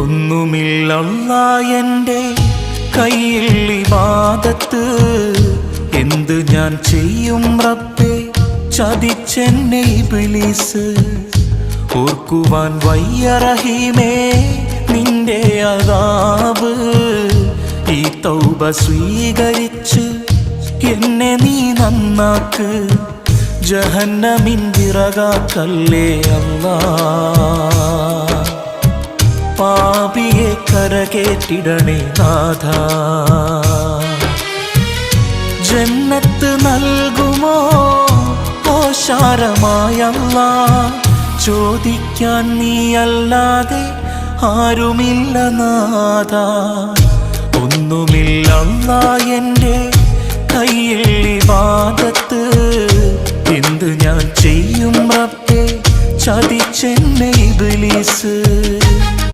ഒന്നുമില്ലല്ലാ എൻ്റെ കയ്യിൽ ഇബാദത്ത്, എന്ത് ഞാൻ ചെയ്യും റബ്ബേ ചതിച്ചെന്നെ ഇബ്ലീസ്. ഓർക്കുവാൻ വയ്യ റഹീമേ നിന്റെ അദാബ്, ഈ തൗബ സ്വീകരിച്ച് എന്നെ നീ നന്നാക്ക്, ജഹന്നമിൻ വിറകാക്കല്ലേ അല്ലാ. പാപിയെ കരകേറ്റിടണേ നാഥ, ജന്നത്ത് നൽകുമോ ഓശാരമായല്ലാ. ചോദിക്കാൻ നീയല്ലാതെ ആരുമില്ല നാഥ. ഒന്നുമില്ലല്ലാ എൻ്റെ കയ്യിൽ ഇബാദത്ത്, എന്ത് ഞാൻ ചെയ്യും റബ്ബേ ചതിച്ചെന്നെ ഇബ്ലീസ്.